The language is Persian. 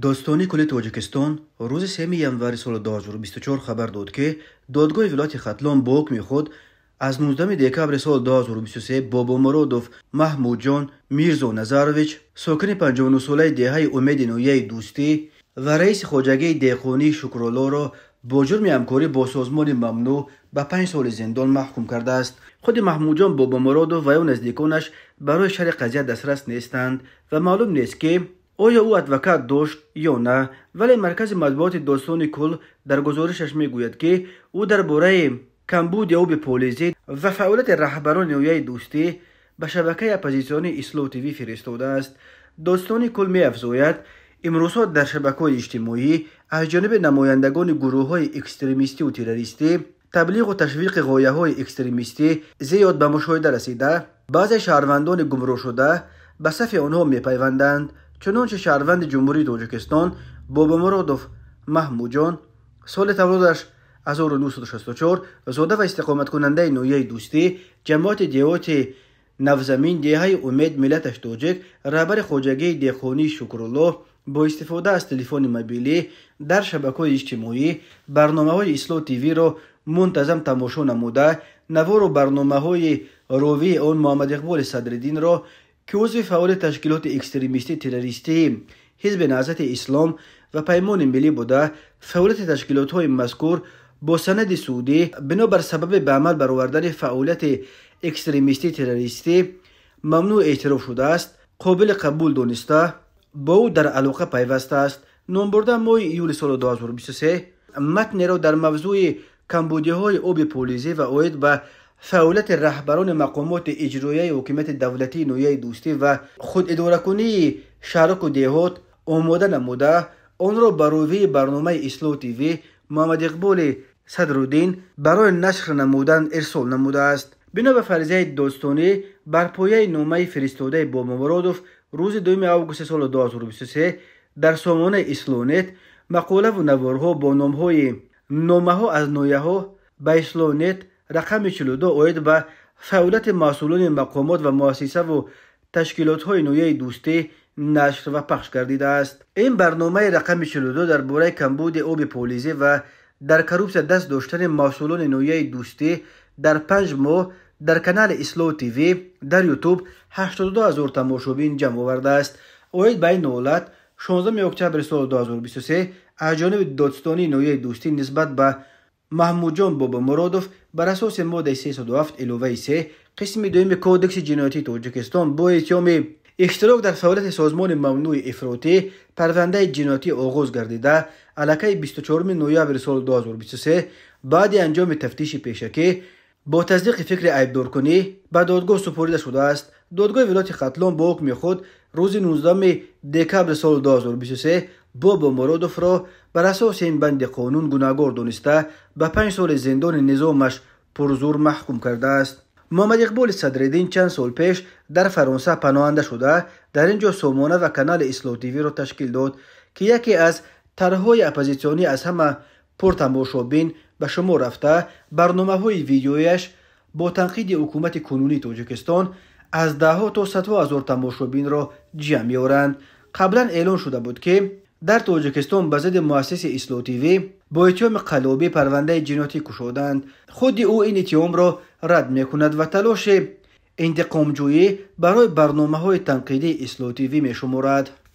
داستانی کل تاجیکستان روز 3 ینور سال 2024 خبر داد که دادگاه ولایت ختلان با حکم خود از 19 دکبر سال 2023 بابا مرادوف محمود جان میرزا نظرویچ ساکن 59 ساله دهه امید نویه دوستی و رئیس خواجگی دهقانی شکرالله را با جرم همکاری با سازمان ممنوع به 5 سال زندان محکوم کرده است. خود محمود جان بابا مرادوف و یا نزدیکانش برای شرح قضیه دسترس نیستند و معلوم نیست که آیا او ادوکات داشت یا نه، ولی مرکز مطبوعات داستان کل در گزارشش میگوید که او درباره کمبود او به پولیزی و فعالیت رهبران نویه دوستی به شبکه اپوزیسیونی اسلو تیوی فرستاده است. داستان کل می‌افزاید امروزها در شبکه‌های اجتماعی از جانب نمایندگان گروه‌های اکستریمیستی و تروریستی تبلیغ و تشویق غایه‌های اکستریمیستی زیاد به مشاهده رسیده. بعضی شهروندان گمراه شده به صف آنها می‌پیوندند، چنانچه شهروند جمهوری تاجیکستان بابا مرادوف محمود جان سال تولدش 1964 زاده و استقامت کننده نویه دوستی جماعت دیوات نوزمین دهه امید ملتش تاجیک رهبر خواجگی دهقانی شکرالله با استفاده از تلفن موبیلی در شبکه‌های اجتماعی برنامه‌های اسلو تیوی را منتظم تماشا نموده نوار و برنامه‌های راوی آن محمد اقبال صدرالدین را که عضو فعال تشکیلات اکستریمیستی تروریستی حزب نهضت اسلام و پیمان ملی بوده فعالیت تشکیلات‌های مذکور با سند سعودی بنابر سبب به عمل برآوردن فعالیت اکستریمیستی تروریستی ممنوع اعتراف شده است، قابل قبول دانسته با او در علاقه پیوسته است. نامبرده ماه ایول سال 2023 متن را در موضوع کمبودی‌های آب پولیزی و عاید به فعالیت رهبران مقامات اجرایی حکومت دولتی نویه دوستی و خود اداره کنی شهرک و دیهات آماده نموده آن را بر روی برنامه اسلو تیوی محمد اقبال صدرالدین برای نشر نمودن ارسال نموده است. بنا به فرضیه داستانی بر پایه نامه فرستاده بابا مرادوف روز 2 آگوست سال 2023 در سامانه اسلونت مقاله و نوارها با نامه‌ها از نویه‌ها به اسلونت رقم 42 عاید به فعالیت مسئولان مقامات و مؤسسه و تشکیلات‌های نویه دوستی نشر و پخش گردیده است. این برنامه رقم 42 درباره کمبود آب پولیزی و در کروبس دست داشتن مسئولان نویه دوستی در 5 ماه در کانال اسلو تیوی در یوتیوب 82,000 تماشابین جمع آورده است. عاید به این حالت 16 اکتبر سال 2023 از جانب دادستانی نویه دوستی نسبت به محمود جان بابا مرادوف بر اساس ماده 307 علاوه 3 قسم دوم کودکس جنایتی تاجیکستان با اتهام اشتراک در فعالیت سازمان ممنوع افراطی پرونده جنایتی آغاز گردیده علیه 24 نوامبر سال 2023 بعد انجام تفتیش پیشکی با تصدیق فکر عیبدار کنی به دادگاه سپرده شده است. دادگاه ولایت ختلان با حکم خود روز 19 دکبر سال 2023 بابا مرادوف را بر اساس این بند قانون گناهکار دانسته به 5 سال زندان نظامش پرزور محکوم کرده است. محمد اقبال صدرالدین چند سال پیش در فرانسه پناهنده شده در اینجا سامانه و کانال اسلو تیوی را تشکیل داد که یکی از طرح‌های اپوزیسیونی از همه پرتماشابین به شما رفته. برنامه‌های ویدیویش با تنقید حکومت کنونی تاجیکستان از ده‌ها تا صدها هزار تماشابین را جمع می‌آورند. قبلا اعلان شده بود که در تاجیکستان به ضد مؤسس اسلو تیوی با اتهام قلابی پرونده جنایتی گشودند. خود او این اتهام را رد می‌کند و تلاش انتقام‌جویی برای برنامه‌های تنقیدی اسلو تیوی می‌شمارد.